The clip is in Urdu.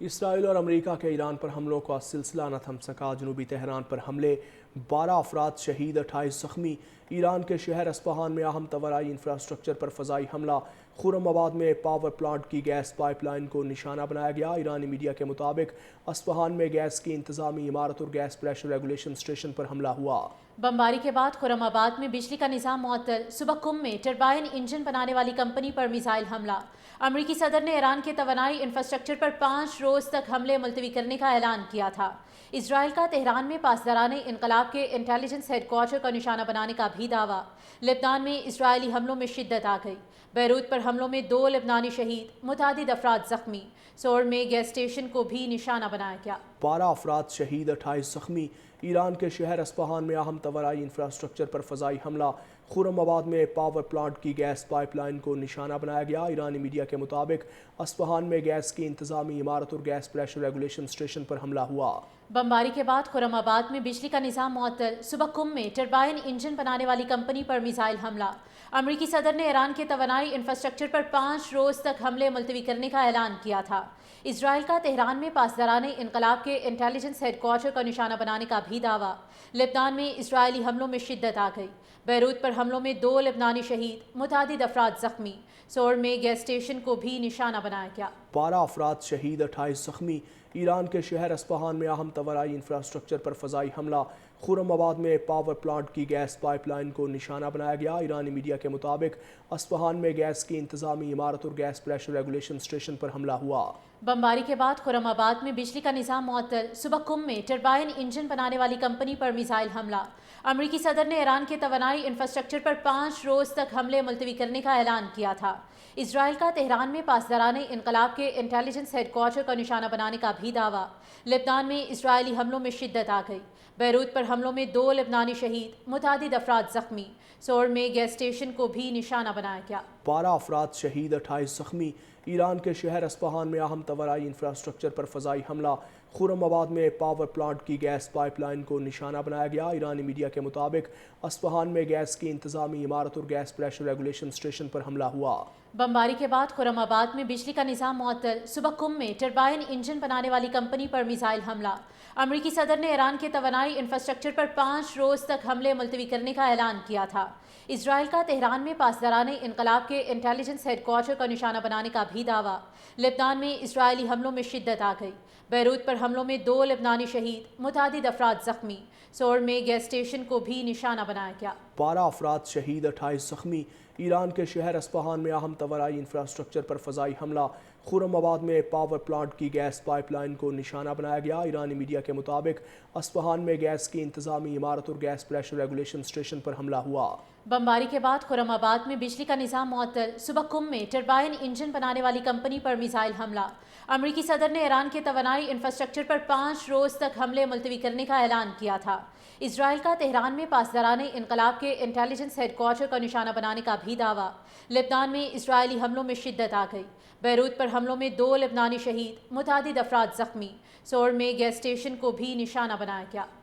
اسرائیل اور امریکہ کے ایران پر حملوں کا سلسلہ نہ تھم سکا۔ جنوبی تہران پر حملے، 12 افراد شہید، 28 زخمی۔ ایران کے شہر اصفہان میں اہم توانائی انفراسٹرکچر پر فضائی حملہ۔ خرم آباد میں پاور پلانٹ کی گیس پائپ لائن کو نشانہ بنایا گیا۔ ایرانی میڈیا کے مطابق اصفہان میں گیس کی انتظامی عمارت اور گیس پریشر ریگولیشن اسٹیشن پر حملہ ہوا۔ بمباری کے بعد خرم آباد میں بجلی کا نظام معطل۔ صبح قم میں ٹربائن انجن بنانے والی کمپنی پر میزائل حملہ۔ امریکی صدر نے ایران کے توانائی انفراسٹرکچر پر 5 روز تک حملے ملتوی کرنے کا اعلان کیا تھا۔ اسرائیل کا تہران میں پاسداران انقلاب کے انٹیلیجنس ہیڈ کوارٹر کا نشانہ بنانے کا بھی دعویٰ۔ لبنان میں اسرائیلی حملوں میں شدت آ گئی۔ بیروت پر حملوں میں 2 لبنانی شہید، متعدد افراد زخمی۔ سور میں گیس اسٹیشن کو بھی نشانہ بنایا گیا۔ 12 افراد شہید، 28 زخمی۔ ایران کے شہر اصفہان میں اہم توانائی انفراسٹرکچر پر فضائی حملہ۔ خرم آباد میں پاور پلانٹ کی گیس پائپ لائن کو نشانہ بنایا گیا۔ ایرانی میڈیا کے مطابق اصفہان میں گیس کی انتظامی عمارت اور گیس پریشر ریگولیشن اسٹیشن پر حملہ ہوا۔ بمباری کے بعد خرم آباد میں بجلی کا نظام معطل۔ صبح قم میں ٹربائن انجن بنانے والی کمپنی پر میزائل حملہ۔ امریکی صدر نے ایران کے توانائی انفراسٹرکچر پر 5 روز تک حملے ملتوی کرنے کا اعلان کیا تھا۔ اسرائیل کا تہران میں پاسداران انقلاب کے انٹیلیجنس ہیڈ کوارٹر کا نشانہ بنانے کا بھی دعویٰ۔ لبنان میں اسرائیلی حملوں میں شدت آ گئی۔ بیروت پر حملوں میں 2 لبنانی شہید، متعدد افراد زخمی۔ سور میں گیس اسٹیشن کو بھی نشانہ بنایا گیا۔ 12 افراد شہید، 28 زخمی۔ ایران کے شہر اصفہان میں اہم توانائی انفراسٹرکچر پر فضائی حملہ۔ خرم آباد میں پاور پلانٹ کی گیس پائپ لائن کو نشانہ بنایا گیا۔ ایرانی میڈیا کے مطابق اصفہان میں گیس کی انتظامی عمارت اور گیس پریشر ریگولیشن اسٹیشن پر حملہ ہوا۔ بمباری کے بعد خرم آباد میں بجلی کا نظام معطل۔ صبح قم میں ٹربائن انجن بنانے والی کمپنی پر میزائل حملہ۔ امریکی صدر نے ایران کے توانائی انفراسٹرکچر پر 5 روز تک حملے ملتوی کرنے کا اعلان کیا تھا۔ اسرائیل کا تہران میں پاسداران انقلاب کے انٹیلیجنس ہیڈ کوارٹر کا نشانہ بنانے کا بھی دعویٰ۔ لبنان میں اسرائیلی حملوں میں شدت آ گئی۔ بیروت پر حملوں میں 2 لبنانی شہید، متعدد افراد زخمی۔ سور میں گیس اسٹیشن کو بھی نشانہ بنایا گیا۔ 12 افراد شہید، 28 زخمی۔ ایران کے شہر اصفہان میں اہم توانائی انفراسٹرکچر پر فضائی حملہ۔ خرم آباد میں پاور پلانٹ کی گیس پائپ لائن کو نشانہ بنایا گیا۔ ایرانی میڈیا کے مطابق اصفہان میں گیس کی انتظامی عمارت اور گیس پریشر ریگولیشن اسٹیشن پر حملہ ہوا۔ بمباری کے بعد خرم آباد میں بجلی کا نظام معطل۔ صبح قم میں ٹربائن انجن بنانے والی کمپنی پر میزائل حملہ۔ امریکی صدر نے ایران کے توانائی انفراسٹرکچر پر 5 روز تک حملے ملتوی کرنے کا اعلان کیا تھا۔ اسرائیل کا تہران میں پاسداران انقلاب کے انٹیلیجنس ہیڈ کوارٹر کا نشانہ بنانے کا بھی دعویٰ۔ لبنان میں اسرائیلی حملوں میں شدت آ گئی۔ بیروت پر حملوں میں 2 لبنانی شہید، متعدد افراد زخمی۔ سور میں گیس اسٹیشن کو بھی نشانہ بنایا گیا۔ 12 افراد شہید، 28 زخمی۔ ایران کے شہر اصفہان میں اہم توانائی انفراسٹرکچر پر فضائی حملہ۔ خرم آباد میں پاور پلانٹ کی گیس پائپ لائن کو نشانہ بنایا گیا۔ ایرانی میڈیا کے مطابق اصفہان میں گیس کی انتظامی عمارت اور گیس پریشر ریگولیشن اسٹیشن پر حملہ ہوا۔ بمباری کے بعد خرم آباد میں بجلی کا نظام معطل۔ صبح قم میں ٹربائن انجن بنانے والی کمپنی پر میزائل حملہ۔ امریکی صدر نے ایران کے توانائی انفراسٹرکچر پر 5 روز تک حملے ملتوی کرنے کا اعلان کیا تھا۔ اسرائیل کا تہران میں پاسداران انقلاب کے انٹیلیجنس ہیڈ کوارٹر کا نشانہ بنانے کا بھی دعویٰ۔ لبنان میں اسرائیلی حملوں میں شدت آ گئی۔ بیروت پر حملوں میں 2 لبنانی شہید، متعدد افراد زخمی۔ سور میں گیس اسٹیشن کو بھی نشانہ بنایا گیا۔